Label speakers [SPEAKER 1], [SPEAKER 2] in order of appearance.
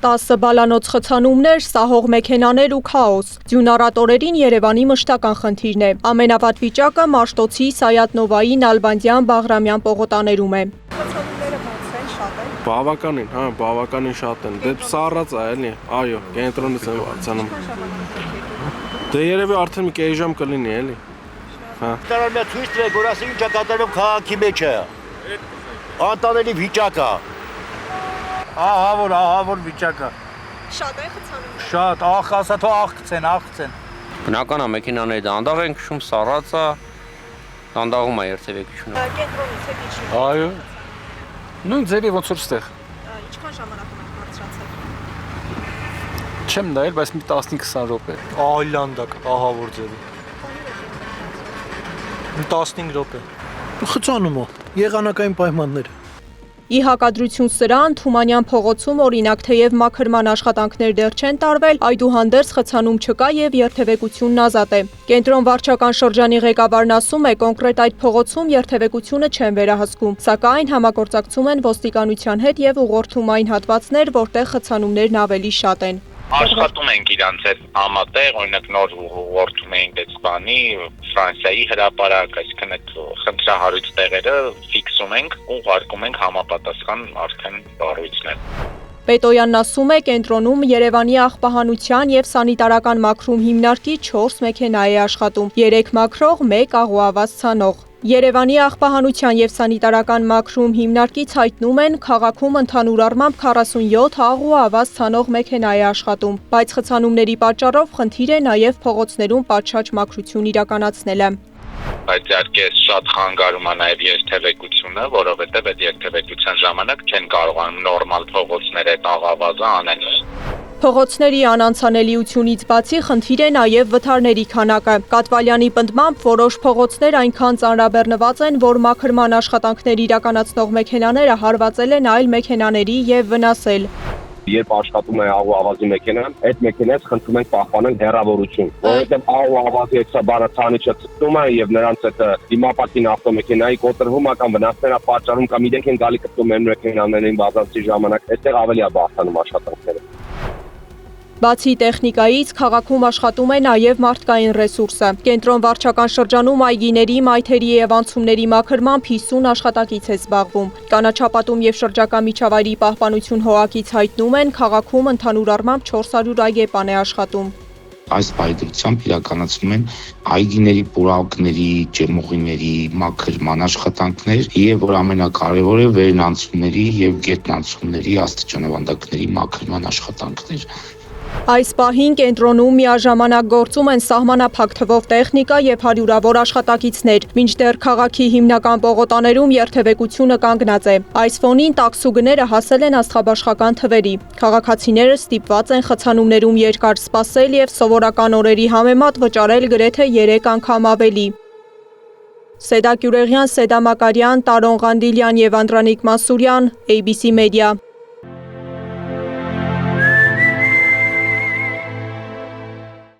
[SPEAKER 1] 10 բալանոց խցանումներ, սահող մեքենաներ ու քաոս։ Ձյունառատ Երևանի մշտական խնդիրն է։ Ամենավատ վիճակը Մաշտոցի, Սայաթ-Նովայի, Նալբանդյան, Բաղրամյան պողոտաներում է։
[SPEAKER 2] Խցանումները ո՞նց են, շատ են։
[SPEAKER 3] Բավականին շատ են։ Դե սառած է, էլի։ Այո, կենտրոնից եմ արձանում։ Դե երևի արդեն մի կես ժամ կլինի, էլի։
[SPEAKER 4] Տարան մի ցույց տվեք, որ ասի ինչ է կատարվում քաղաքի մեջ է։ Անտանելի վիճակ է։ Ահավոր վիճակ է։
[SPEAKER 2] Շատ են խցանումները։
[SPEAKER 4] Շատ, ասա թող աղքցեն։
[SPEAKER 5] Բնական է, մեքենաները դանդաղ են քշում, սառած է, դանդաղում է երթևեկությունը։
[SPEAKER 2] Կենտրոնից եք իջնում։
[SPEAKER 4] Այո։ Նույն ձևի ոնց որ ստեղ։
[SPEAKER 2] Ինչքան ժամանակ ունեք բարձրացել։
[SPEAKER 4] Չեմ նայել, բայց մի 15-20 րոպե։ Այլանդակ, ահավոր ձևի։ 15 րոպե։ Խցանումը, եղանակային պայմաններ։
[SPEAKER 1] Ի հակադրություն սրան, Թումանյան փողոցում օրինակ թեև մաքրման աշխատանքներ դեռ չեն տարվել, այդուհանդերձ խցանում չկա եւ երթևեկությունն ազատ է։ Կենտրոն վարչական շրջանի ղեկավարն ասում է, կոնկրետ այդ փողոցում երթևեկությունը չեն վերահսկում, սակայն համագործակցում են ոստիկանության հետ եւ ուղղորդում այն հատվածներ, որտեղ խցանումներն ավելի շատ են։
[SPEAKER 6] Աշխատում ենք իրանց հետ համատեղ, օրինակ նոր ուղղորդում ենք Դեսպանի, Ֆրանսիայի հրապարակ, այսինքն այդ խնդրահարույց տեղերը ֆիքսում ենք, ուղարկում ենք համապատասխան արդեն կառույցներ։
[SPEAKER 1] Պետոյանն ասում է, կենտրոնում Երևանի աղբահանության եւ սանիտարական մաքրում հիմնարկի 4 մեքենա է աշխատում, 3 մաքրող, 1 աղուավազ ցանող։ Երևանի աղբահանության եւ սանիտարական մաքրում հիմնարկից հայտնում են, քաղաքում ընդհանուր առմամբ 47 աղ ու ավազ ցանող մեքենա է աշխատում, բայց խցանումների պատճառով խնդիր է նաեւ փողոցներում պատշաճ մաքրություն իրականացնելը։
[SPEAKER 6] Բայց իհարկե շատ խանգարում է նաև երթևեկությունը, որովհետև այդ երթևեկության ժամանակ չեն կարողանում նորմալ փողոցներ այդ աղավազը անել։
[SPEAKER 1] Փողոցների անանցանելիությունից բացի խնդիր է նաև վթարների քանակը։ Կատվալյանի պնդմամբ որոշ փողոցներ այնքան ծանրաբեռնված են, որ մաքրման աշխատանքներ իրականացնող մեքենաները հարվածել են այլ մեքենաների եւ վնասել։
[SPEAKER 7] Երբ աշխատում է աղ ու ավազի մեքենան, այդ մեքենայից խնդրում ենք պահպանել հեռավորություն, որովհետև աղ ու ավազի էքսաբարը ցանիչը ցտում է եւ նրանց այդ դիմապակին ավտոմեքենայի կոտրվում է կամ վնասներ է պատճառում կամ իրենք են գալի կպտում են մեքենաներին բազացի ժամանակ, այդտեղ ավելի է բախտանում աշխատանքները։
[SPEAKER 1] Բացի տեխնիկայից, քաղաքում աշխատում է նաև մարդկային ռեսուրսը։ Կենտրոն վարչական շրջանում այգիների, մայթերի եւ անցումների մաքրմամբ 50 աշխատակից է զբաղվում։ Կանաչապատում եւ շրջակա միջավայրի պահպանություն հողակից հայտնում են, քաղաքում ընդհանուր առմամբ 400 այգեպան է աշխատում։
[SPEAKER 8] Այս պայթությամբ իրականացնում են այգիների, պուրակների, ջերմուղիների մաքրման աշխատանքներ եւ որ ամենակարևորը վերնանցումների եւ գետնանցումների աստիճանավանդակների մաքրման աշխատանքներ։
[SPEAKER 1] Այս պահին կենտրոնում միաժամանակ գործում են սահմանափակ թվով տեխնիկա եւ հարյուրավոր աշխատակիցներ, մինչդեռ քաղաքի հիմնական պողոտաներում երթևեկությունը կանգնած է։ Այս ֆոնին տաքսուգները հասել են աստղաբաշխական թվերի։ Քաղաքացիները ստիպված են խցանումներում երկար սպասել եւ սովորական օրերի համեմատ վճարել գրեթե 3 անգամ ավելի։ Սեդա Գյուրեղյան, Սեդա Մակարյան, Տարոն Ղանդիլյան եւ Անդրանիկ Մասուրյան, ABC Media։